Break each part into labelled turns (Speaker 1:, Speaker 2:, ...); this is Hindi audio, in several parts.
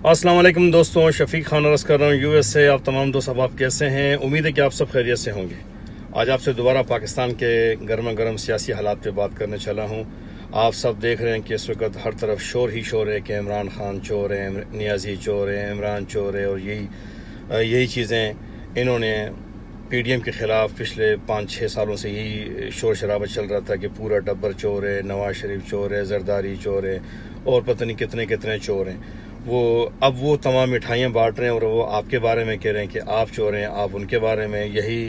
Speaker 1: अस्सलाम वालेकुम दोस्तों, शफीक खान अर्ज़ कर रहा हूँ यूएस से। आप तमाम दोस्त अब आप कैसे हैं? उम्मीद है कि आप सब खैरियत से होंगे। आज आपसे दोबारा पाकिस्तान के गर्मा गर्म सियासी हालात पे बात करने चला हूँ। आप सब देख रहे हैं कि इस वक्त हर तरफ शोर ही शोर है कि इमरान खान चोर है, नियाज़ी चोर है, इमरान चोर है, और यही चीज़ें इन्होंने पीडीएम के ख़िलाफ़ पिछले 5-6 सालों से यही शोर शराबा चल रहा था कि पूरा टब्बर चोर है, नवाज शरीफ चोर है, जरदारी चोर है, और पता नहीं कितने कितने चोर हैं। अब वो तमाम मिठाइयाँ बांट रहे हैं और वो आपके बारे में कह रहे हैं कि आप चोर हैं, आप उनके बारे में। यही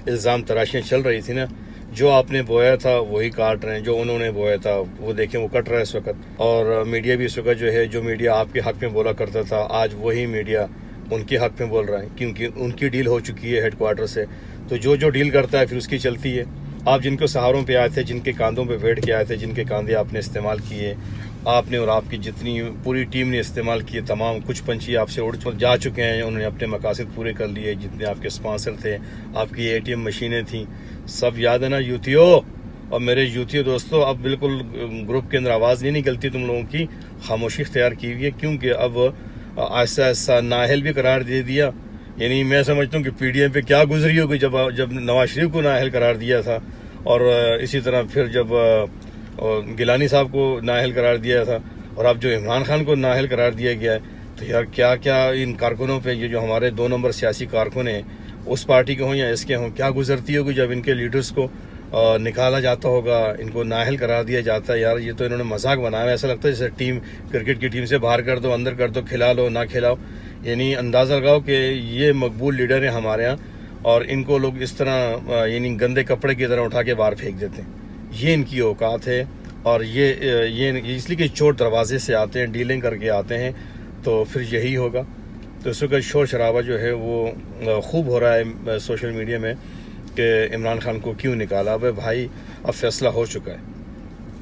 Speaker 1: इल्ज़ाम तराशियाँ चल रही थी ना। जो आपने बोया था वही काट रहे हैं, जो उन्होंने बोया था वो देखें वो कट रहा है इस वक्त। और मीडिया भी इस वक्त जो है, जो मीडिया आपके हक में बोला करता था, आज वही मीडिया उनके हक में बोल रहा है, क्योंकि उनकी डील हो चुकी है हेडक्वार्टर से। तो जो डील करता है फिर उसकी चलती है। आप जिनको सहारों पे आए थे, जिनके कांधों पे बैठ के आए थे, जिनके कांधे आपने इस्तेमाल किए, आपने और आपकी जितनी पूरी टीम ने इस्तेमाल किए, तमाम कुछ पंछी आपसे उड़ जा चुके हैं, उन्होंने अपने मकासद पूरे कर लिए। जितने आपके स्पॉन्सर थे, आपकी एटीएम मशीनें थी, सब याद है ना यूथियो? और मेरे यूथियो दोस्तों, अब बिल्कुल ग्रुप के अंदर आवाज़ नहीं निकलती तुम लोगों की, खामोशी इख्तियार की हुई है, क्योंकि अब ऐसा ऐसा नाअहल भी करार दे दिया। यानी मैं समझता हूँ कि पीडीएम पे क्या गुजरी होगी जब नवाज शरीफ को नाअहल करार दिया था, और इसी तरह फिर जब गिलानी साहब को नाअहल करार दिया था, और अब जो इमरान खान को नाअहल करार दिया गया है। तो यार क्या क्या इन कारकुनों पे, ये जो हमारे 2 नंबर सियासी कारकुन हैं, उस पार्टी के हों या इसके हों, क्या गुजरती होगी जब इनके लीडर्स को निकाला जाता होगा, इनको नाअहल करार दिया जाता है। यार ये तो इन्होंने मजाक बनाया है। ऐसा लगता है जैसे क्रिकेट की टीम से बाहर कर दो, अंदर कर दो, खिला लो ना खिलाओ। यानी अंदाजा लगाओ कि ये मकबूल लीडर है हमारे यहाँ, और इनको लोग इस तरह यानी गंदे कपड़े की तरह उठा के बाहर फेंक देते हैं। ये इनकी औकात है। और ये इसलिए कि चोर दरवाजे से आते हैं, डीलिंग करके आते हैं, तो फिर यही होगा। तो इस वक्त शोर शराबा जो है वो खूब हो रहा है सोशल मीडिया में कि इमरान खान को क्यों निकाला। अब भाई, अब फैसला हो चुका है।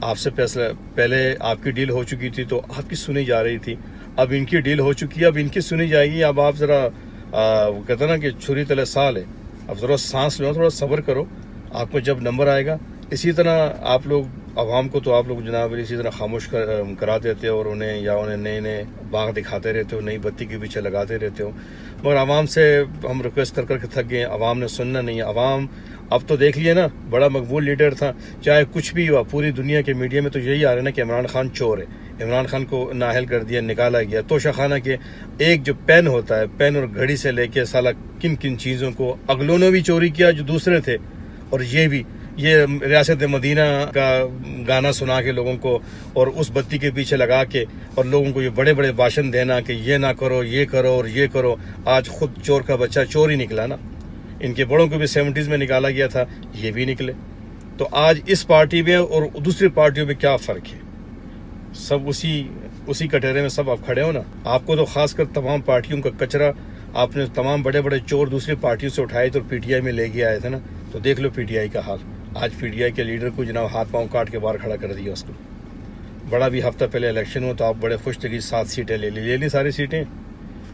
Speaker 1: आपसे फैसला, पहले आपकी डील हो चुकी थी तो आपकी सुनी जा रही थी, अब इनकी डील हो चुकी है, अब इनकी सुनी जाएगी। अब आप ज़रा कहते हैं ना कि छुरी तले साल है, अब ज़रा सांस लो, थोड़ा सब्र करो, आपको जब नंबर आएगा। इसी तरह आप लोग अवाम को तो आप लोग जनाब इसी तरह खामोश करा देते हो, और उन्हें नए नए बाग दिखाते रहते हो, नई बत्ती के पीछे लगाते रहते हो। मगर आवाम से हम रिक्वेस्ट कर करके थक गए, आवाम ने सुनना नहीं है। आवाम अब तो देख लिए ना, बड़ा मकबूल लीडर था, चाहे कुछ भी हुआ, पूरी दुनिया के मीडिया में तो यही आ रहा है ना कि इमरान खान चोर है, इमरान खान को नाअहल कर दिया, निकाला गया। तोशाखाना के एक जो पेन होता है, पेन और घड़ी से लेके साला किन किन चीज़ों को अगलों ने भी चोरी किया जो दूसरे थे, और ये रियासत मदीना का गाना सुना के लोगों को, और उस बत्ती के पीछे लगा के, और लोगों को ये बड़े बड़े भाषण देना कि ये ना करो, ये करो और ये करो। आज खुद चोर का बच्चा चोर ही निकला ना। इनके बड़ों को भी 70s में निकाला गया था, ये भी निकले। तो आज इस पार्टी में और दूसरी पार्टियों में क्या फ़र्क है? सब उसी कटोरे में सब आप खड़े हो ना। आपको तो खासकर तमाम पार्टियों का कचरा, आपने तमाम बड़े बड़े चोर दूसरी पार्टियों से उठाए तो पीटीआई में ले गया आए थे ना। तो देख लो पीटीआई का हाल। आज पीटीआई के लीडर को जनाब हाथ पांव काट के बाहर खड़ा कर दिया उसको। बड़ा भी हफ्ता पहले इलेक्शन हुआ तो आप बड़े खुश थे कि 7 सीटें ले ली सारी सीटें।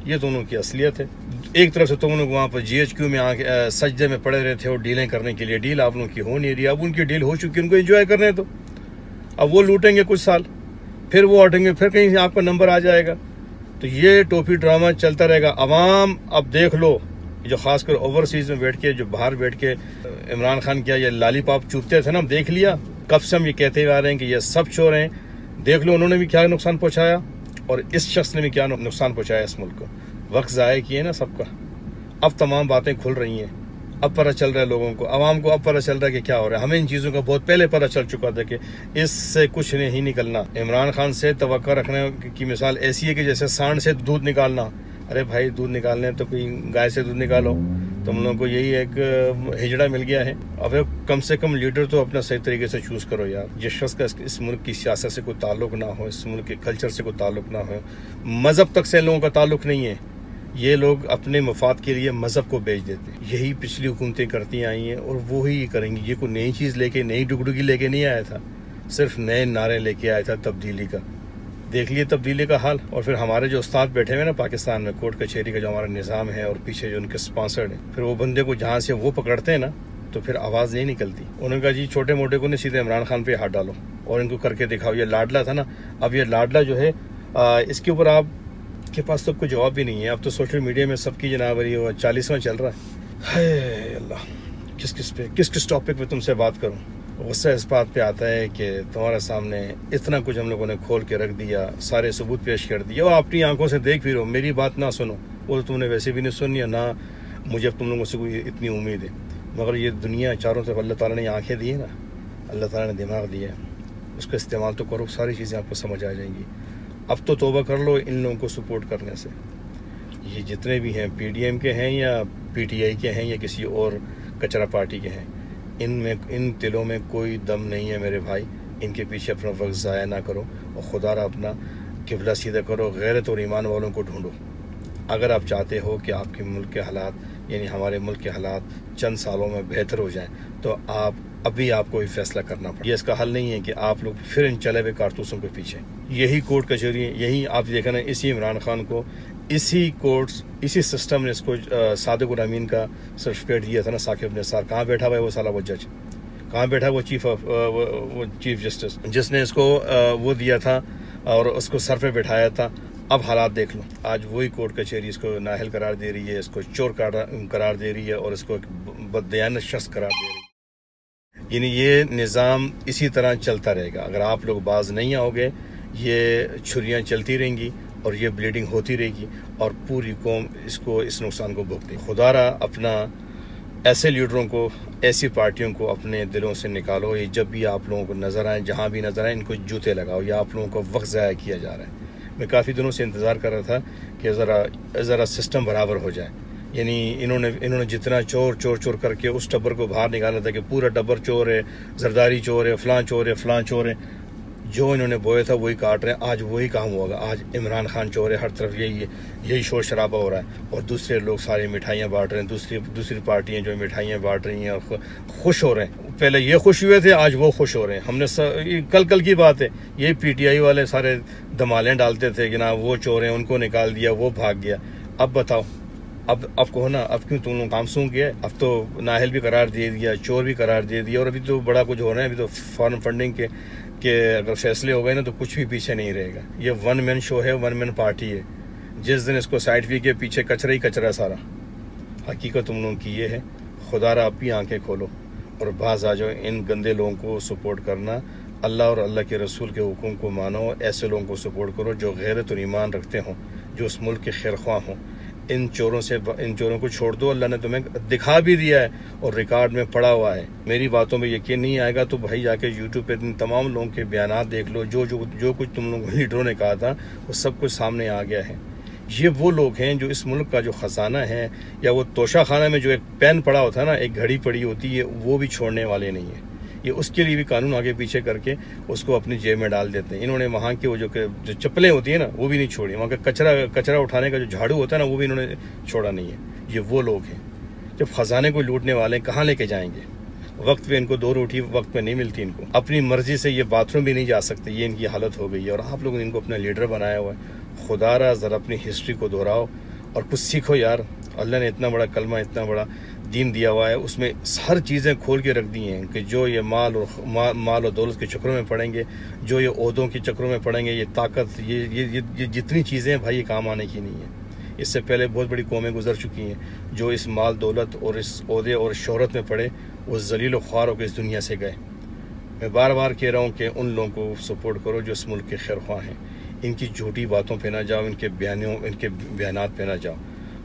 Speaker 1: ये दोनों की असलियत है। एक तरफ से तुम लोग वहाँ पर GHQ में आके सजदे में पड़े रहते हो डीलें करने के लिए। डील आप लोगों की हो नहीं रही। अब उनकी डील हो चुकी है, उनको एंजॉय करने दो। अब वो लूटेंगे कुछ साल, फिर वो हटेंगे, फिर कहीं से आपका नंबर आ जाएगा। तो ये टोपी ड्रामा चलता रहेगा। अवाम अब देख लो, जो खासकर ओवरसीज में बैठ के, जो बाहर बैठ के इमरान खान क्या ये लालीपॉप चूपते थे ना, देख लिया। कब से हम ये कहते हुए आ रहे हैं कि ये सब चोर हैं। देख लो उन्होंने भी क्या नुकसान पहुंचाया, और इस शख्स ने भी क्या नुकसान पहुंचाया इस मुल्क को। वक्त ज़ाया किए ना सबका। अब तमाम बातें खुल रही हैं, अब पता चल रहा है लोगों को, आवाम को अब पता चल रहा है कि क्या हो रहा है। हमें इन चीज़ों का बहुत पहले पता चल चुका था कि इससे कुछ नहीं निकलना। इमरान खान से तवक्का रखने की मिसाल ऐसी है कि जैसे सांड से दूध निकालना। अरे भाई, दूध निकालने तो कोई गाय से दूध निकालो। तुम लोगों को यही एक हिजड़ा मिल गया है। अब कम से कम लीडर तो अपना सही तरीके से चूज करो यार। जिस शख्स का इस मुल्क की सियासत से कोई ताल्लुक ना हो, इस मुल्क के कल्चर से कोई ताल्लुक ना हो, मजहब तक से लोगों का ताल्लुक नहीं है। ये लोग अपने मफाद के लिए मजहब को बेच देते हैं। यही पिछली हुकूमतें करती आई हैं और वो ही करेंगी। ये कोई नई चीज़ लेके, नई डुगडुगी लेके नहीं आया था, सिर्फ नए नारे लेके आया था तब्दीली का। देख लिए तब्दीली का हाल। और फिर हमारे जो उस्ताद बैठे हुए ना पाकिस्तान में, कोर्ट कचहरी का जो हमारा निज़ाम है और पीछे जो उनके स्पॉन्सर्ड है, फिर वो बंदे को जहाँ से वो पकड़ते हैं ना, तो फिर आवाज़ नहीं निकलती। उन्होंने कहा जी छोटे मोटे को नहीं, सीधे इमरान खान पे हाथ डालो और इनको करके दिखाओ। ये लाडला था ना, अब ये लाडला जो है इसके ऊपर आप आपके पास तो कोई जवाब भी नहीं है। अब तो सोशल मीडिया में सबकी जनाबरी हो 40वां चल रहा है। अल्लाह, किस किस टॉपिक पे तुमसे बात करूं। गुस्सा इस बात पे आता है कि तुम्हारे सामने इतना कुछ हम लोगों ने खोल के रख दिया, सारे सबूत पेश कर दिए, और अपनी आंखों से देख भी रहो, मेरी बात ना सुनो, वो तो तुमने वैसे भी नहीं सुनी है, ना मुझे तुम लोगों से कोई इतनी उम्मीद है। मगर ये दुनिया चारों तरफ अल्लाह ताला ने आंखें दी है ना, अल्लाह ताला ने दिमाग दिया है, उसका इस्तेमाल तो करो, सारी चीज़ें आपको समझ आ जाएंगी। अब तो तौबा कर लो इन लोगों को सपोर्ट करने से। ये जितने भी हैं, PDM के हैं या PTI के हैं या किसी और कचरा पार्टी के हैं, इन दिलों में कोई दम नहीं है मेरे भाई। इनके पीछे अपना वक्त ज़ाया ना करो और खुदारा अपना किबला सीधा करो, गैरत और ईमान वालों को ढूंढो। अगर आप चाहते हो कि आपके मुल्क के हालात, यानी हमारे मुल्क के हालात चंद सालों में बेहतर हो जाएं, तो अभी आपको ही फैसला करना पड़ेगा। ये इसका हल नहीं है कि आप लोग फिर इन चले हुए कारतूसों के पीछे, यही कोर्ट कचहरी, यही आप देखा ना, इसी इमरान खान को इसी कोर्ट्स, इसी सिस्टम ने इसको सादिक उल अमीन का सर्टिफिकेट दिया था ना, साकिब निसार। कहाँ बैठा हुआ है वो साला, वो जज कहाँ बैठा, वो चीफ जस्टिस जिसने इसको वो दिया था और उसको सर पे बैठाया था। अब हालात देख लो, आज वही कोर्ट कचहरी इसको नाअहल करार दे रही है, इसको चोर करार दे रही है और इसको बददयानत शख्स करार दे रही है। यानी ये निज़ाम इसी तरह चलता रहेगा। अगर आप लोग बाज नहीं आओगे, ये छुरियाँ चलती रहेंगी और ये ब्लीडिंग होती रहेगी और पूरी कौम इस नुकसान को भुगते। खुदारा अपना ऐसे लीडरों को, ऐसी पार्टियों को अपने दिलों से निकालो। ये जब भी आप लोगों को नज़र आए, जहाँ भी नज़र आए, इनको जूते लगाओ। या आप लोगों को वक्त ज़ाया किया जा रहा है। मैं काफ़ी दिनों से इंतज़ार कर रहा था कि ज़रा सिस्टम बराबर हो जाए। यानी इन्होंने जितना चोर करके उस टब्बर को बाहर निकाला था कि पूरा टब्बर चोर है, जरदारी चोर है, फलां चोर है। जो इन्होंने बोया था वही काट रहे हैं। आज वही काम होगा। आज इमरान खान चोर है, हर तरफ यही शोर शराबा हो रहा है और दूसरे लोग सारी मिठाइयाँ बांट रहे हैं। दूसरी पार्टियाँ जो मिठाइयाँ बांट रही हैं और खुश हो रहे हैं। पहले ये खुश हुए थे, आज वो खुश हो रहे हैं। हमने कल की बात है, यही PTI वाले सारे धमालें डालते थे कि ना वो चोर हैं, उनको निकाल दिया, वो भाग गया। अब बताओ, अब कहो ना, अब क्यों तुम लोग काम सूंघ गया? अब तो नाअहल भी करार दे दिया, चोर भी करार दे दिया और अभी तो बड़ा कुछ हो रहा है। अभी तो फॉरेन फंडिंग के अगर फैसले हो गए ना तो कुछ भी पीछे नहीं रहेगा। ये वन मैन शो है, वन मैन पार्टी है। जिस दिन इसको साइड वी के पीछे कचरा ही कचरा सारा। हकीकत तुम लोगों की ये है। खुदारा आप भी आंखें खोलो और बाज आ जाओ। इन गंदे लोगों को सपोर्ट करना, अल्लाह और अल्लाह के रसूल के हुक्म को मानो। ऐसे लोगों को सपोर्ट करो जो गैरत और ईमान रखते हों, जो उस मुल्क के खैरख्वाह हों। इन चोरों को छोड़ दो। अल्लाह ने तुम्हें दिखा भी दिया है और रिकॉर्ड में पड़ा हुआ है। मेरी बातों में यकीन नहीं आएगा तो भाई जाके YouTube पे तमाम लोगों के बयानात देख लो। जो कुछ तुम लोगों लीडरों ने कहा था वो सब कुछ सामने आ गया है। ये वो लोग हैं जो इस मुल्क का जो खजाना है, या वो तोशा खाना में जो एक पेन पड़ा होता है ना, एक घड़ी पड़ी होती है, वो भी छोड़ने वाले नहीं है। ये उसके लिए भी कानून आगे पीछे करके उसको अपनी जेब में डाल देते हैं। इन्होंने वहाँ की वो जो चप्पलें होती है ना, वो भी नहीं छोड़ी। वहाँ का कचरा उठाने का जो झाड़ू होता है ना, वो भी इन्होंने छोड़ा नहीं है। ये वो लोग हैं जब खजाने को लूटने वाले कहाँ लेके जाएंगे? वक्त पे इनको 2 रोटी वक्त पे नहीं मिलती। इनको अपनी मर्जी से ये बाथरूम भी नहीं जा सकते। ये इनकी हालत हो गई है और आप लोगों ने इनको अपना लीडर बनाया हुआ है। खुदारा ज़रा अपनी हिस्ट्री को दोहराओ और कुछ सीखो यार। अल्लाह ने इतना बड़ा कलमा, इतना बड़ा दीन दिया हुआ है, उसमें हर चीज़ें खोल के रख दी हैं कि जो ये माल और दौलत के चक्रों में पड़ेंगे, जो ये ओहदों के चक्रों में पड़ेंगे, ये ताकत, ये जितनी चीज़ें हैं भाई, ये काम आने की नहीं है। इससे पहले बहुत बड़ी कौमें गुजर चुकी हैं जो इस माल दौलत और इस ओहदे और शोहरत में पड़े, वो जलील ख्वार होकर इस दुनिया से गए। मैं बार बार कह रहा हूँ कि उन लोगों को सपोर्ट करो जो इस मुल्क के खैरख्वाह हैं। इनकी झूठी बातों पे ना जाओ, इनके बयानात पे ना जाओ।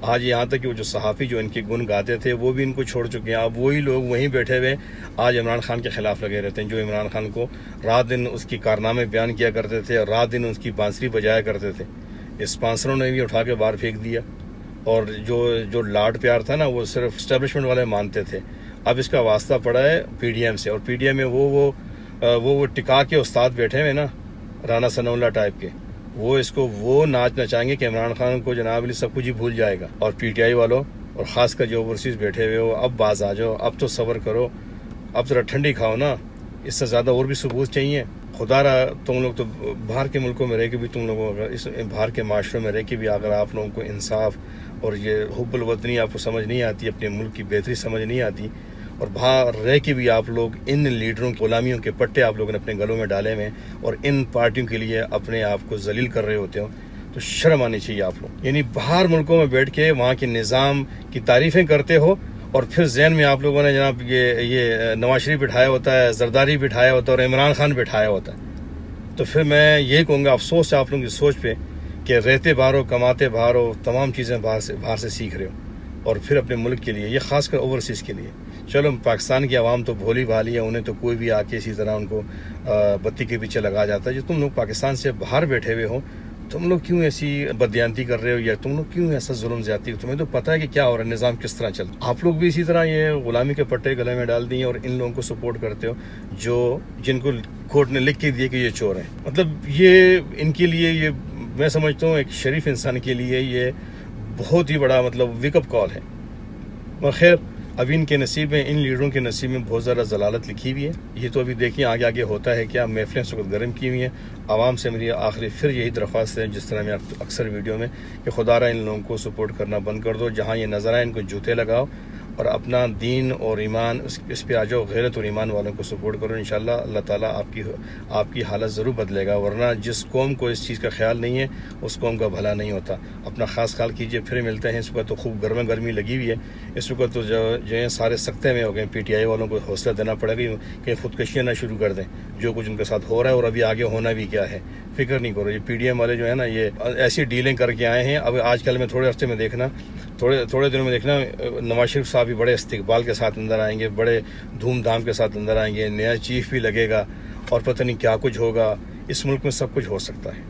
Speaker 1: आज यहाँ तक कि वो जो सहाफ़ी जो इनके गुण गाते थे वो भी इनको छोड़ चुके हैं। अब वही लोग वहीं बैठे हुए आज इमरान खान के खिलाफ लगे रहते हैं, जो इमरान खान को रात दिन उसकी कारनामे बयान किया करते थे और रात दिन उसकी बांसुरी बजाया करते थे। स्पॉन्सरों ने भी उठा के बाहर फेंक दिया और जो लाड प्यार था ना, वो सिर्फ इस्टेब्लिशमेंट वाले मानते थे। अब इसका वास्ता पड़ा है PDM से, और PDM में वो टिका के उस्ताद बैठे हुए ना, राना सनाउल्लाह टाइप के, वो इसको वो नाच नचाएंगे कि इमरान खान को जनाब अली सब कुछ ही भूल जाएगा। और PTI वालों और ख़ासकर जो ओवरसीज बैठे हुए हो, अब बाज आ जाओ, अब तो सब्र करो, अब ज़रा ठंडी खाओ ना। इससे ज़्यादा और भी सबूत चाहिए? खुदारा तुम लोग तो बाहर के मुल्कों में रह के भी, तुम लोगों अगर इस बाहर के माशरों में रह के भी अगर आप लोगों को इंसाफ और ये हुब्बुल वतनी आपको समझ नहीं आती, अपने मुल्क की बेहतरी समझ नहीं आती, और बाहर रह के भी आप लोग इन लीडरों की गुलामियों के पट्टे आप लोगों ने अपने गलों में डाले हुए और इन पार्टियों के लिए अपने आप को जलील कर रहे होते हो, तो शर्म आनी चाहिए आप लोग। यानी बाहर मुल्कों में बैठ के वहाँ के निज़ाम की तारीफें करते हो और फिर जहन में आप लोगों ने जनाब ये नवाज शरीफ बिठाया होता है, जरदारी बिठाया होता है और इमरान खान बिठाया होता है। तो फिर मैं यही कहूँगा, अफसोस है आप लोगों की सोच पे कि रहते बाहर हो, कमाते बाहर हो, तमाम चीज़ें बाहर से सीख रहे हो और फिर अपने मुल्क के लिए, ये खासकर ओवरसीज़ के लिए। चलो पाकिस्तान की आवाम तो भोली भाली है, उन्हें तो कोई भी आके इसी तरह उनको बत्ती के पीछे लगा जाता है। जो तुम लोग पाकिस्तान से बाहर बैठे हुए हो, तुम लोग क्यों ऐसी बदयांती कर रहे हो या तुम लोग क्यों ऐसा जुल्म ज्यादती, तुम्हें तो पता है कि क्या हो रहा है, निज़ाम किस तरह चल। आप लोग भी इसी तरह ये गुलामी के पट्टे गले में डाल दिए और इन लोगों को सपोर्ट करते हो जिनको कोर्ट ने लिख के दिए कि ये चोर हैं। मतलब ये इनके लिए, ये मैं समझता हूँ एक शरीफ इंसान के लिए ये बहुत ही बड़ा मतलब वेकअप कॉल है। और खैर अभी इनके नसीब में, इन लीडरों के नसीब में बहुत ज़्यादा जलालत लिखी हुई है। ये तो अभी देखिए आगे आगे होता है क्या। महफिलें इस वक्त गर्म की हुई हैं। आवाम से मेरी आखिरी फिर यही दरख्वास्त है, जिस तरह मैं अक्सर वीडियो में, कि खुदारा इन लोगों को सपोर्ट करना बंद कर दो। जहाँ ये नज़र आए इनको जूते लगाओ और अपना दीन और ईमान इस पे आ जाओ। गैरत और ईमान वालों को सपोर्ट करो। इंशाल्लाह अल्लाह ताला आपकी हालत ज़रूर बदलेगा। वरना जिस कौम को इस चीज़ का ख्याल नहीं है उस कौम का भला नहीं होता। अपना ख़ास ख्याल कीजिए। फिर मिलते हैं। इस वक्त तो खूब गर्मी लगी हुई है। इस वक्त तो जो है सारे सख्ते में हो गए। PTI वालों को हौसला देना पड़ेगा कि खुदकशियाँ ना शुरू कर दें। जो कुछ उनके साथ हो रहा है और अभी आगे होना भी क्या है, फिक्र नहीं करो। ये PDM वाले जो है ना, ये ऐसी डीलिंग करके आए हैं। अब आजकल में थोड़े हफ्ते में देखना, थोड़े दिनों में देखना, नवाज शरीफ साहब भी बड़े इस्तिकबाल के साथ अंदर आएंगे, बड़े धूमधाम के साथ अंदर आएंगे। नया चीफ भी लगेगा और पता नहीं क्या कुछ होगा। इस मुल्क में सब कुछ हो सकता है।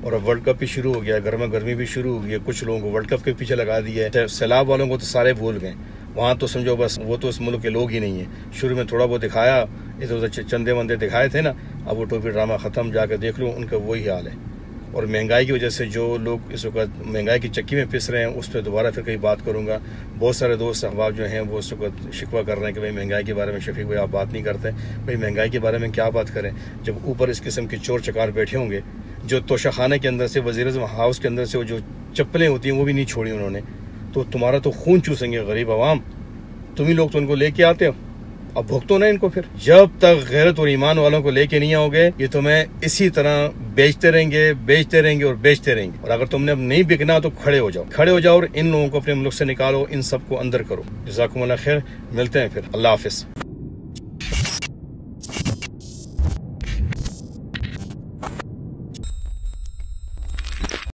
Speaker 1: और अब वर्ल्ड कप भी शुरू हो गया, गर्मी भी शुरू हो गई है। कुछ लोगों को वर्ल्ड कप के पीछे लगा दिया है। सैलाब वालों को तो सारे भूल गए। वहाँ तो समझो बस वो तो इस मुल्क के लोग ही नहीं है। शुरू में थोड़ा बहुत दिखाया, इधर उधर चंदे वंदे दिखाए थे ना, अब वो टोपी ड्रामा ख़त्म। जाकर देख लो, उनका वही हाल है। और महंगाई की वजह से जो लोग इस वक्त महंगाई की चक्की में पिस रहे हैं, उस पर दोबारा फिर कहीं बात करूंगा। बहुत सारे दोस्त अहबाब जो हैं वो इस वक्त शिकवा कर रहे हैं कि भाई महंगाई के बारे में शफीक भाई आप बात नहीं करते। भाई महंगाई के बारे में क्या बात करें जब ऊपर इस किस्म के चोर चकार बैठे होंगे, जो तोशाखाने के अंदर से, वज़ीर-ए-आज़म हाउस के अंदर से वो जो चप्पलें होती हैं वो भी नहीं छोड़ी उन्होंने। तो तुम्हारा तो खून चूसेंगे गरीब आवाम। तुम ही लोग तो उनको लेके आते हो, अब भुगतो ना इनको। फिर जब तक गैरत और ईमान वालों को लेके नहीं आओगे, ये तुम्हें इसी तरह बेचते रहेंगे और बेचते रहेंगे। और अगर तुमने अब नहीं बिकना तो खड़े हो जाओ और इन लोगों को अपने मुल्क से निकालो, इन सबको अंदर करो। जज़ाकुमुल्लाह खैर। मिलते हैं फिर। अल्लाह हाफिज।